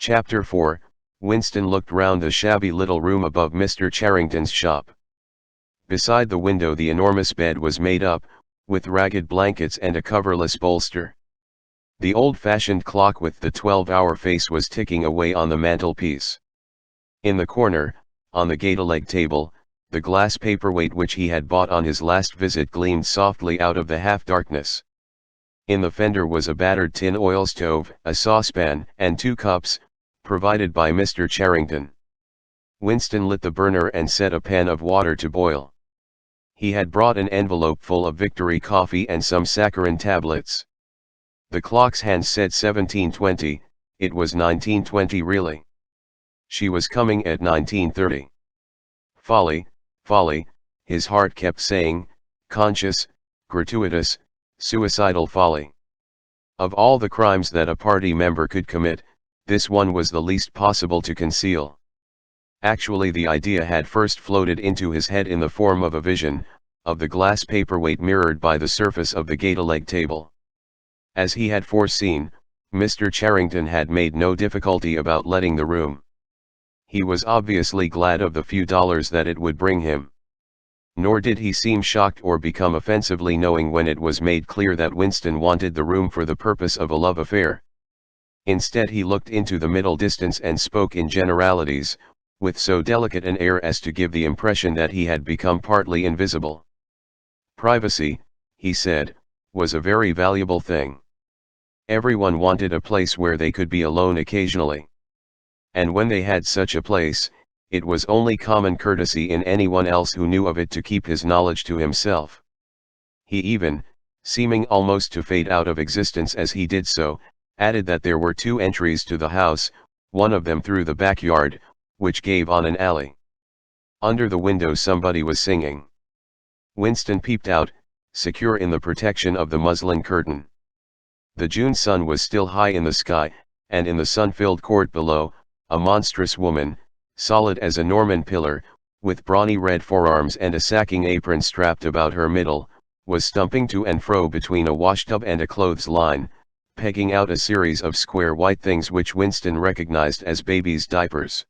Chapter 4, Winston looked round the shabby little room above Mr. Charrington's shop. Beside the window the enormous bed was made up, with ragged blankets and a coverless bolster. The old-fashioned clock with the 12-hour face was ticking away on the mantelpiece. In the corner, on the gate-leg table, the glass paperweight which he had bought on his last visit gleamed softly out of the half-darkness. In the fender was a battered tin oil stove, a saucepan, and 2 cups, provided by Mr. Charrington. Winston lit the burner and set a pan of water to boil. He had brought an envelope full of Victory coffee and some saccharin tablets. The clock's hands said 17:20, it was 19:20 really. She was coming at 19:30. Folly, folly, his heart kept saying, conscious, gratuitous, suicidal folly. Of all the crimes that a party member could commit, this one was the least possible to conceal. Actually, the idea had first floated into his head in the form of a vision, of the glass paperweight mirrored by the surface of the gate-leg table. As he had foreseen, Mr. Charrington had made no difficulty about letting the room. He was obviously glad of the few dollars that it would bring him. Nor did he seem shocked or become offensively knowing when it was made clear that Winston wanted the room for the purpose of a love affair. Instead, he looked into the middle distance and spoke in generalities, with so delicate an air as to give the impression that he had become partly invisible. Privacy, he said, was a very valuable thing. Everyone wanted a place where they could be alone occasionally. And when they had such a place, it was only common courtesy in anyone else who knew of it to keep his knowledge to himself. He even, seeming almost to fade out of existence as he did so, added that there were 2 entries to the house, one of them through the backyard, which gave on an alley. Under the window somebody was singing. Winston peeped out, secure in the protection of the muslin curtain. The June sun was still high in the sky, and in the sun-filled court below, a monstrous woman, solid as a Norman pillar, with brawny red forearms and a sacking apron strapped about her middle, was stumping to and fro between a washtub and a clothesline, pegging out a series of square white things which Winston recognized as babies' diapers.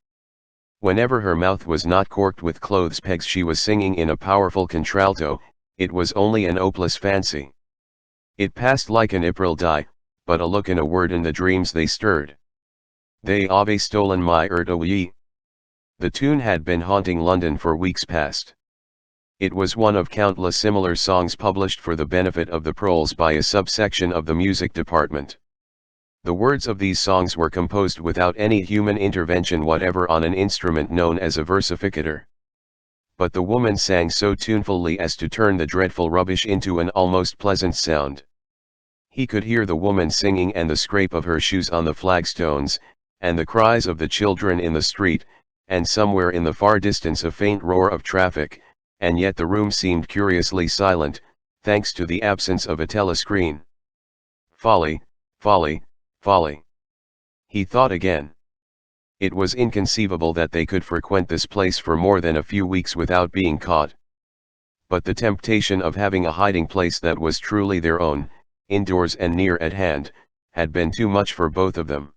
Whenever her mouth was not corked with clothes pegs she was singing in a powerful contralto. It was only an hopeless fancy. It passed like an April die, but a look and a word in the dreams they stirred. They have stolen my ye. The tune had been haunting London for weeks past. It was one of countless similar songs published for the benefit of the proles by a subsection of the music department. The words of these songs were composed without any human intervention whatever on an instrument known as a versificator. But the woman sang so tunefully as to turn the dreadful rubbish into an almost pleasant sound. He could hear the woman singing and the scrape of her shoes on the flagstones, and the cries of the children in the street, and somewhere in the far distance a faint roar of traffic, and yet the room seemed curiously silent, thanks to the absence of a telescreen. Folly, folly, folly. He thought again. It was inconceivable that they could frequent this place for more than a few weeks without being caught. But the temptation of having a hiding place that was truly their own, indoors and near at hand, had been too much for both of them.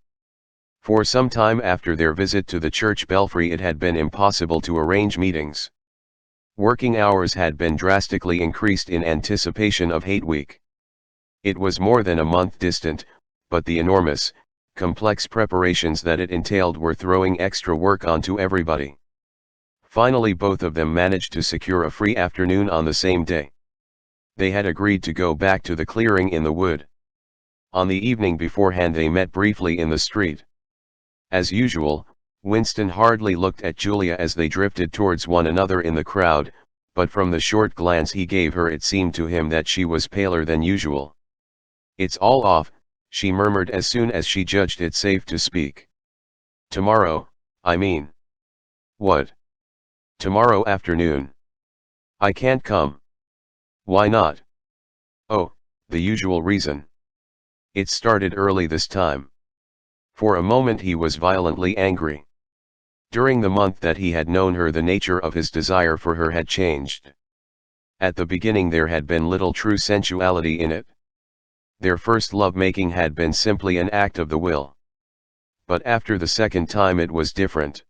For some time after their visit to the church belfry it had been impossible to arrange meetings. Working hours had been drastically increased in anticipation of Hate Week. It was more than a month distant, but the enormous, complex preparations that it entailed were throwing extra work onto everybody. Finally both of them managed to secure a free afternoon on the same day. They had agreed to go back to the clearing in the wood. On the evening beforehand they met briefly in the street. As usual, Winston hardly looked at Julia as they drifted towards one another in the crowd, but from the short glance he gave her it seemed to him that she was paler than usual. "It's all off," she murmured as soon as she judged it safe to speak. "Tomorrow, I mean." "What?" "Tomorrow afternoon." "I can't come." "Why not?" "Oh, the usual reason. It started early this time." For a moment he was violently angry. During the month that he had known her the nature of his desire for her had changed. At the beginning there had been little true sensuality in it. Their first love-making had been simply an act of the will. but after the second time it was different.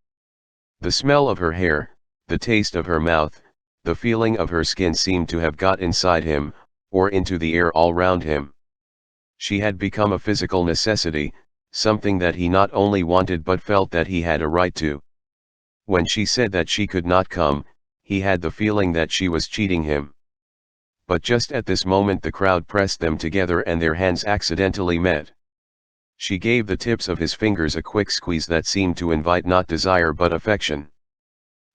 The smell of her hair, the taste of her mouth, the feeling of her skin seemed to have got inside him, or into the air all round him. She had become a physical necessity, something that he not only wanted but felt that he had a right to. When she said that she could not come, he had the feeling that she was cheating him. But just at this moment the crowd pressed them together and their hands accidentally met. She gave the tips of his fingers a quick squeeze that seemed to invite not desire but affection.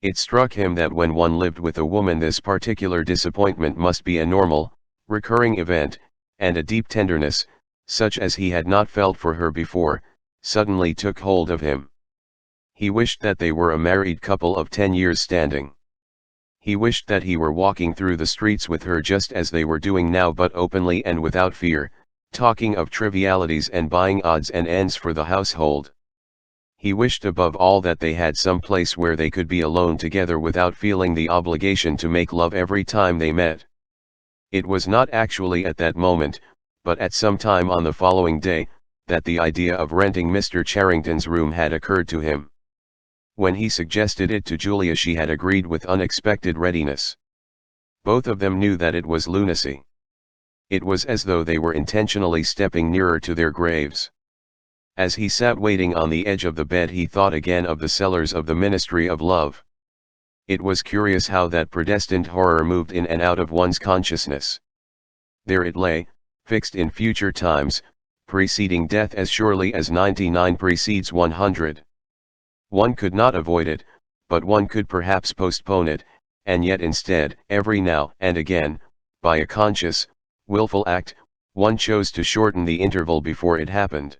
It struck him that when one lived with a woman this particular disappointment must be a normal, recurring event, and a deep tenderness, such as he had not felt for her before, suddenly took hold of him. He wished that they were a married couple of 10 years standing. He wished that he were walking through the streets with her just as they were doing now, but openly and without fear, talking of trivialities and buying odds and ends for the household. He wished above all that they had some place where they could be alone together without feeling the obligation to make love every time they met. It was not actually at that moment, but at some time on the following day, that the idea of renting Mr. Charrington's room had occurred to him. When he suggested it to Julia she had agreed with unexpected readiness. Both of them knew that it was lunacy. It was as though they were intentionally stepping nearer to their graves. As he sat waiting on the edge of the bed he thought again of the cellars of the Ministry of Love. It was curious how that predestined horror moved in and out of one's consciousness. There it lay, fixed in future times, preceding death as surely as 99 precedes 100. One could not avoid it, but one could perhaps postpone it, and yet instead, every now and again, by a conscious, willful act, one chose to shorten the interval before it happened.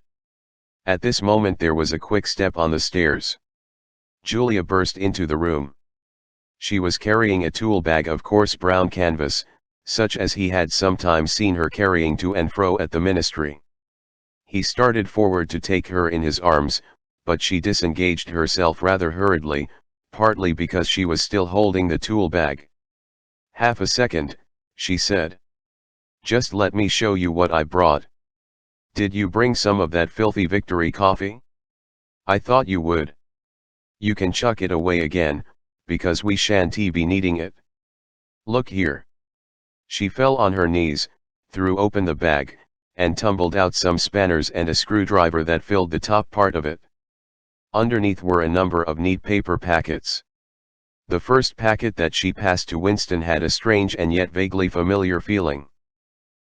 At this moment there was a quick step on the stairs. Julia burst into the room. She was carrying a tool bag of coarse brown canvas, such as he had sometimes seen her carrying to and fro at the ministry. He started forward to take her in his arms, but she disengaged herself rather hurriedly, partly because she was still holding the tool bag. "Half a second," she said. "Just let me show you what I brought. Did you bring some of that filthy Victory coffee? I thought you would. You can chuck it away again, because we shan't be needing it. Look here." She fell on her knees, threw open the bag, and tumbled out some spanners and a screwdriver that filled the top part of it. Underneath were a number of neat paper packets. The first packet that she passed to Winston had a strange and yet vaguely familiar feeling.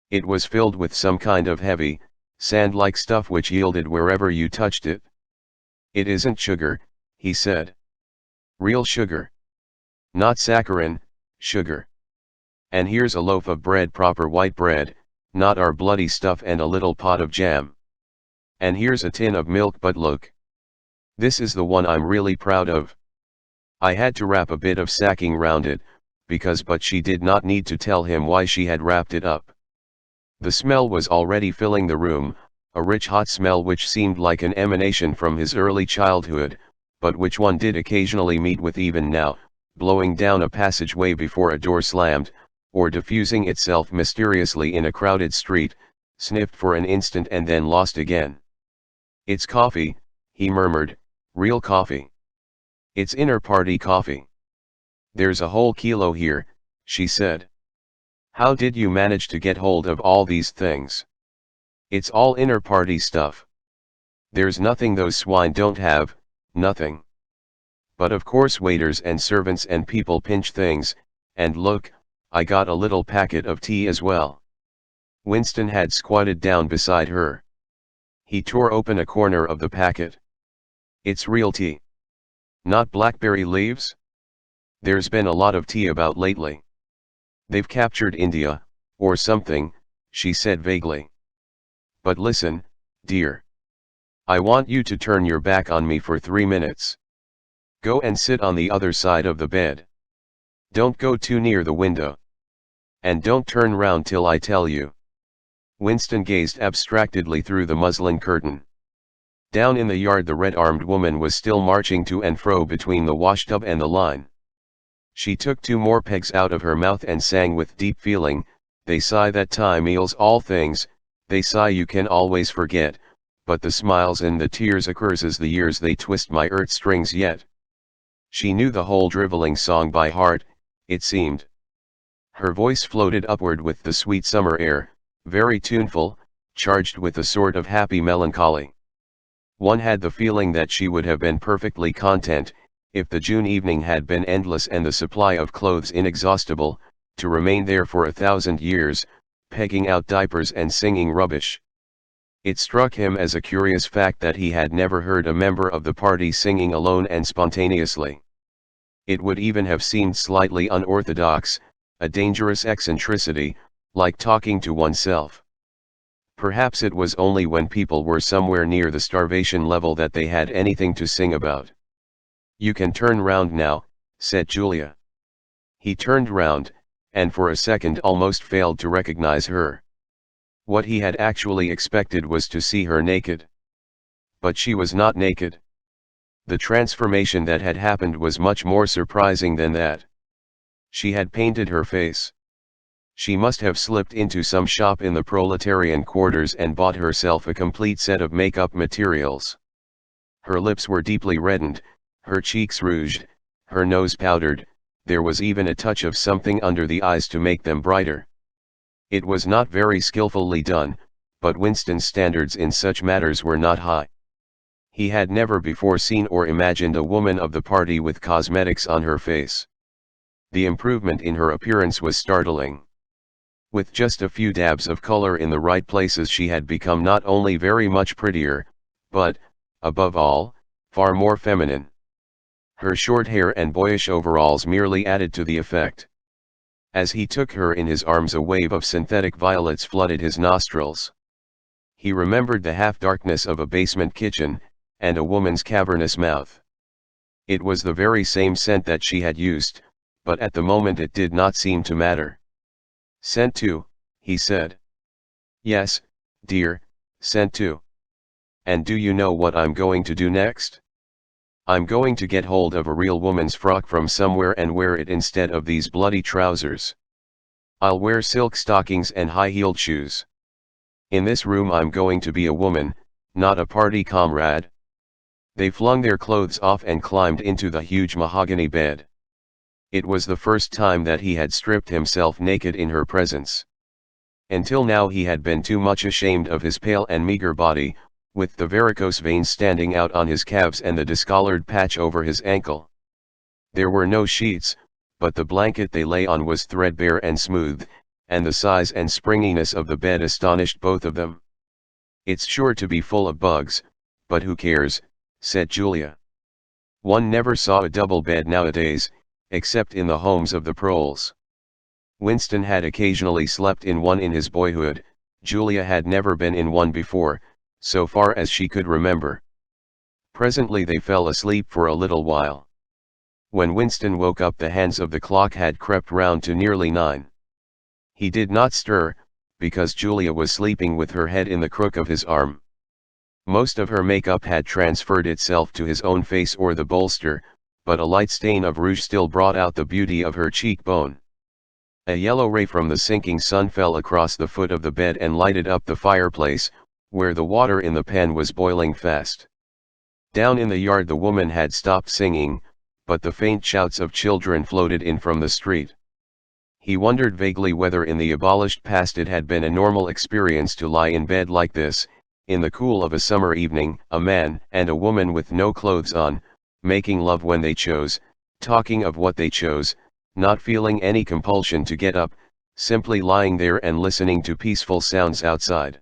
It was filled with some kind of heavy, sand-like stuff which yielded wherever you touched it. "It isn't sugar," he said. "Real sugar. Not saccharin, sugar. And here's a loaf of bread, proper white bread, not our bloody stuff, and a little pot of jam. And here's a tin of milk, but look. This is the one I'm really proud of." I had to wrap a bit of sacking round it, but she did not need to tell him why she had wrapped it up. The smell was already filling the room, a rich hot smell which seemed like an emanation from his early childhood, but which one did occasionally meet with even now, blowing down a passageway before a door slammed, or diffusing itself mysteriously in a crowded street, sniffed for an instant and then lost again. "It's coffee," he murmured, "real coffee. It's inner-party coffee. There's a whole kilo here," she said. "How did you manage to get hold of all these things? It's all inner-party stuff. There's nothing those swine don't have, nothing. But of course waiters and servants and people pinch things, and look, I got a little packet of tea as well." Winston had squatted down beside her. He tore open a corner of the packet. "It's real tea. Not blackberry leaves? There's been a lot of tea about lately. They've captured India, or something," she said vaguely. "But listen, dear. I want you to turn your back on me for 3 minutes. Go and sit on the other side of the bed. Don't go too near the window. And don't turn round till I tell you." Winston gazed abstractedly through the muslin curtain. Down in the yard the red-armed woman was still marching to and fro between the washtub and the line. She took 2 more pegs out of her mouth and sang with deep feeling, "They say that time heals all things, they say you can always forget, but the smiles and the tears occurs as the years they twist my earth strings yet. She knew the whole driveling song by heart, it seemed. Her voice floated upward with the sweet summer air, very tuneful, charged with a sort of happy melancholy. One had the feeling that she would have been perfectly content, if the June evening had been endless and the supply of clothes inexhaustible, to remain there for 1,000 years, pegging out diapers and singing rubbish. It struck him as a curious fact that he had never heard a member of the party singing alone and spontaneously. It would even have seemed slightly unorthodox, a dangerous eccentricity, like talking to oneself. Perhaps it was only when people were somewhere near the starvation level that they had anything to sing about. "You can turn round now," said Julia. He turned round, and for a second almost failed to recognize her. What he had actually expected was to see her naked. But she was not naked. The transformation that had happened was much more surprising than that. She had painted her face. She must have slipped into some shop in the proletarian quarters and bought herself a complete set of makeup materials. Her lips were deeply reddened, her cheeks rouged, her nose powdered, there was even a touch of something under the eyes to make them brighter. It was not very skillfully done, but Winston's standards in such matters were not high. He had never before seen or imagined a woman of the party with cosmetics on her face. The improvement in her appearance was startling. With just a few dabs of color in the right places, she had become not only very much prettier, but, above all, far more feminine. Her short hair and boyish overalls merely added to the effect. As he took her in his arms, a wave of synthetic violets flooded his nostrils. He remembered the half-darkness of a basement kitchen, and a woman's cavernous mouth. It was the very same scent that she had used, but at the moment it did not seem to matter. "Sent to," he said. "Yes, dear, sent to. And do you know what I'm going to do next? I'm going to get hold of a real woman's frock from somewhere and wear it instead of these bloody trousers. I'll wear silk stockings and high-heeled shoes. In this room I'm going to be a woman, not a party comrade." They flung their clothes off and climbed into the huge mahogany bed. It was the first time that he had stripped himself naked in her presence. Until now he had been too much ashamed of his pale and meager body, with the varicose veins standing out on his calves and the discolored patch over his ankle. There were no sheets, but the blanket they lay on was threadbare and smooth, and the size and springiness of the bed astonished both of them. "It's sure to be full of bugs, but who cares," said Julia. "One never saw a double bed nowadays, except in the homes of the proles." Winston had occasionally slept in one in his boyhood. Julia had never been in one before, so far as she could remember. Presently they fell asleep for a little while. When Winston woke up, the hands of the clock had crept round to nearly 9. He did not stir, because Julia was sleeping with her head in the crook of his arm. Most of her makeup had transferred itself to his own face or the bolster, but a light stain of rouge still brought out the beauty of her cheekbone. A yellow ray from the sinking sun fell across the foot of the bed and lighted up the fireplace, where the water in the pan was boiling fast. Down in the yard the woman had stopped singing, but the faint shouts of children floated in from the street. He wondered vaguely whether in the abolished past it had been a normal experience to lie in bed like this, in the cool of a summer evening, a man and a woman with no clothes on, making love when they chose, talking of what they chose, not feeling any compulsion to get up, simply lying there and listening to peaceful sounds outside.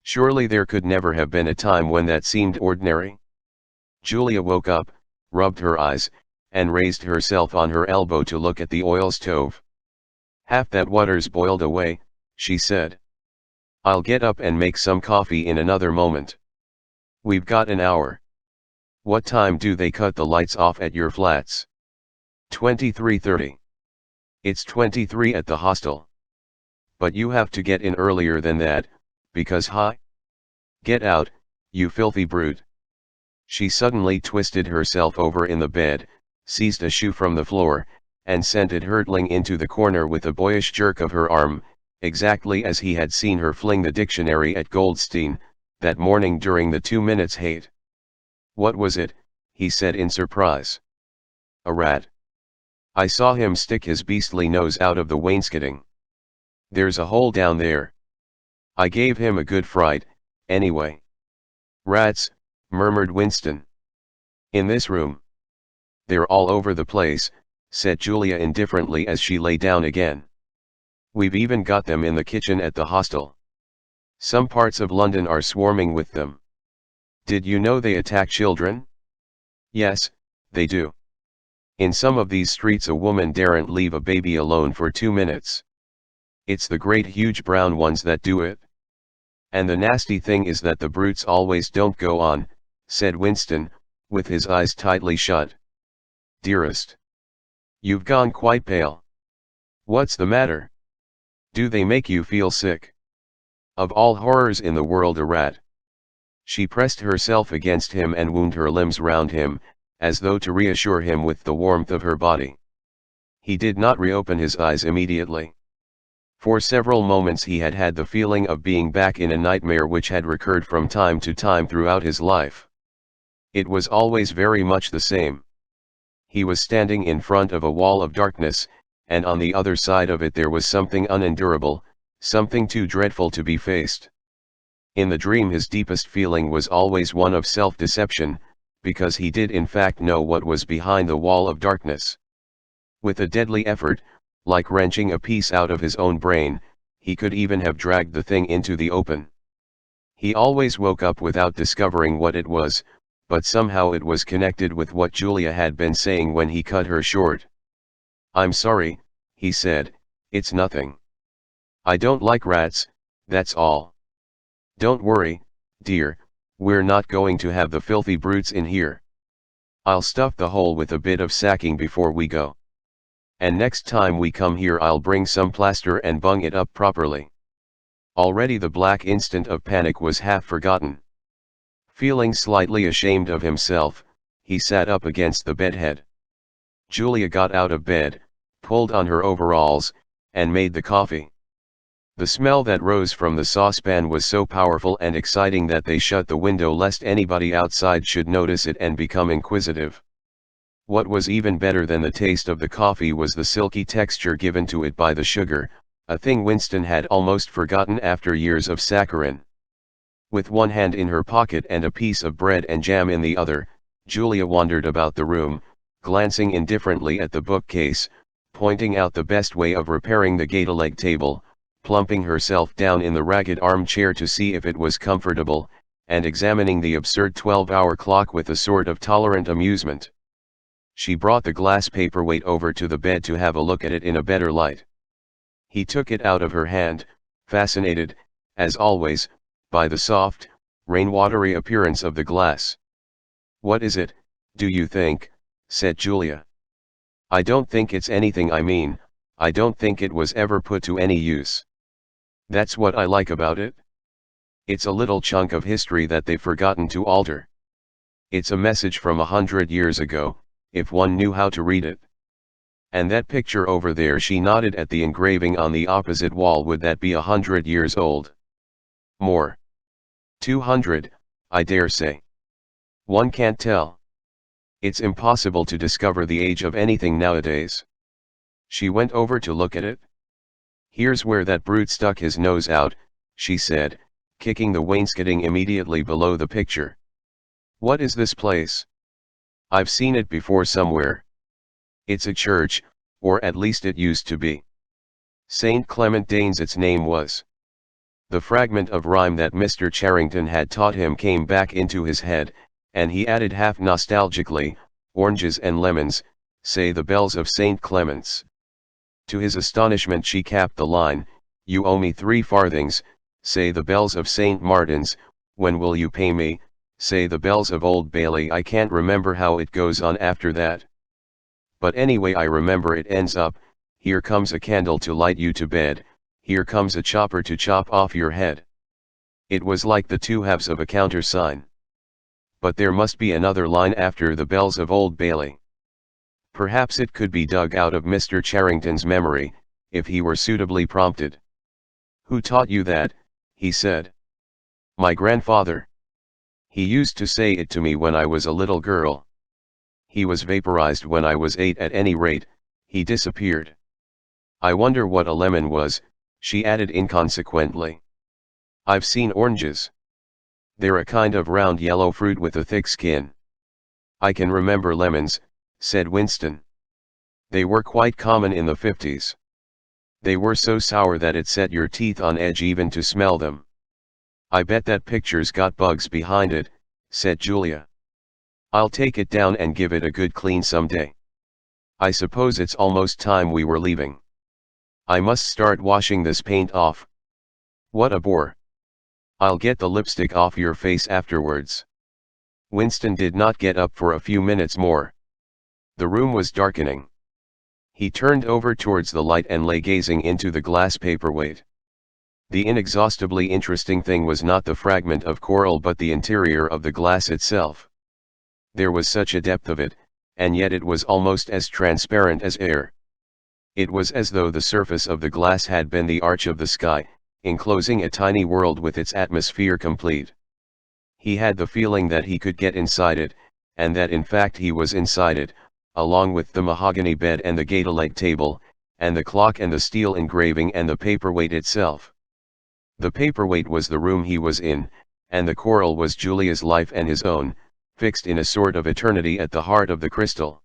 Surely there could never have been a time when that seemed ordinary. Julia woke up, rubbed her eyes, and raised herself on her elbow to look at the oil stove. "Half that water's boiled away," she said. "I'll get up and make some coffee in another moment. We've got an hour. What time do they cut the lights off at your flats?" 23:30. "It's 23 at the hostel. But you have to get in earlier than that, because Get out, you filthy brute." She suddenly twisted herself over in the bed, seized a shoe from the floor, and sent it hurtling into the corner with a boyish jerk of her arm, exactly as he had seen her fling the dictionary at Goldstein, that morning during the 2 minutes hate. What was it? He said in surprise. A rat. I saw him stick his beastly nose out of the wainscoting. There's a hole down there. I gave him a good fright, anyway. Rats, murmured Winston. In this room. They're all over the place, said Julia indifferently as she lay down again. We've even got them in the kitchen at the hostel. Some parts of London are swarming with them. Did you know they attack children? Yes, they do. In some of these streets a woman daren't leave a baby alone for 2 minutes. It's the great huge brown ones that do it. And the nasty thing is that the brutes always don't go on, said Winston, with his eyes tightly shut. Dearest. You've gone quite pale. What's the matter? Do they make you feel sick? Of all horrors in the world, a rat. She pressed herself against him and wound her limbs round him, as though to reassure him with the warmth of her body. He did not reopen his eyes immediately. For several moments he had had the feeling of being back in a nightmare which had recurred from time to time throughout his life. It was always very much the same. He was standing in front of a wall of darkness, and on the other side of it there was something unendurable, something too dreadful to be faced. In the dream his deepest feeling was always one of self-deception, because he did in fact know what was behind the wall of darkness. With a deadly effort, like wrenching a piece out of his own brain, he could even have dragged the thing into the open. He always woke up without discovering what it was, but somehow it was connected with what Julia had been saying when he cut her short. I'm sorry, he said, it's nothing. I don't like rats, that's all. Don't worry, dear, we're not going to have the filthy brutes in here. I'll stuff the hole with a bit of sacking before we go. And next time we come here I'll bring some plaster and bung it up properly. Already the black instant of panic was half forgotten. Feeling slightly ashamed of himself, he sat up against the bedhead. Julia got out of bed, pulled on her overalls, and made the coffee. The smell that rose from the saucepan was so powerful and exciting that they shut the window lest anybody outside should notice it and become inquisitive. What was even better than the taste of the coffee was the silky texture given to it by the sugar, a thing Winston had almost forgotten after years of saccharin. With one hand in her pocket and a piece of bread and jam in the other, Julia wandered about the room, glancing indifferently at the bookcase, pointing out the best way of repairing the gate-leg table, plumping herself down in the ragged armchair to see if it was comfortable, and examining the absurd 12-hour clock with a sort of tolerant amusement. She brought the glass paperweight over to the bed to have a look at it in a better light. He took it out of her hand, fascinated, as always, by the soft, rainwatery appearance of the glass. What is it, do you think? Said Julia. I don't think it's anything. I mean, I don't think it was ever put to any use. That's what I like about it. It's a little chunk of history that they've forgotten to alter. It's a message from 100 years ago, if one knew how to read it. And that picture over there, she nodded at the engraving on the opposite wall, would that be 100 years old? More. 200, I dare say. One can't tell. It's impossible to discover the age of anything nowadays. She went over to look at it. Here's where that brute stuck his nose out, she said, kicking the wainscoting immediately below the picture. What is this place? I've seen it before somewhere. It's a church, or at least it used to be. St. Clement Danes its name was. The fragment of rhyme that Mr. Charrington had taught him came back into his head, and he added half nostalgically, oranges and lemons, say the bells of St. Clement's. To his astonishment she capped the line, you owe me 3 farthings, say the bells of St. Martin's, when will you pay me, say the bells of Old Bailey. I can't remember how it goes on after that. But anyway I remember it ends up, here comes a candle to light you to bed, here comes a chopper to chop off your head. It was like the 2 halves of a countersign. But there must be another line after the bells of Old Bailey. Perhaps it could be dug out of Mr. Charrington's memory, if he were suitably prompted. Who taught you that? He said. My grandfather. He used to say it to me when I was a little girl. He was vaporized when I was 8 at any rate, he disappeared. I wonder what a lemon was, she added inconsequently. I've seen oranges. They're a kind of round yellow fruit with a thick skin. I can remember lemons, said Winston. They were quite common in the 50s. They were so sour that it set your teeth on edge even to smell them. I bet that picture's got bugs behind it, said Julia. I'll take it down and give it a good clean someday. I suppose it's almost time we were leaving. I must start washing this paint off. What a bore. I'll get the lipstick off your face afterwards. Winston did not get up for a few minutes more. The room was darkening. He turned over towards the light and lay gazing into the glass paperweight. The inexhaustibly interesting thing was not the fragment of coral but the interior of the glass itself. There was such a depth of it, and yet it was almost as transparent as air. It was as though the surface of the glass had been the arch of the sky, enclosing a tiny world with its atmosphere complete. He had the feeling that he could get inside it, and that in fact he was inside it, along with the mahogany bed and the Gaedolite table, and the clock and the steel engraving and the paperweight itself. The paperweight was the room he was in, and the coral was Julia's life and his own, fixed in a sort of eternity at the heart of the crystal.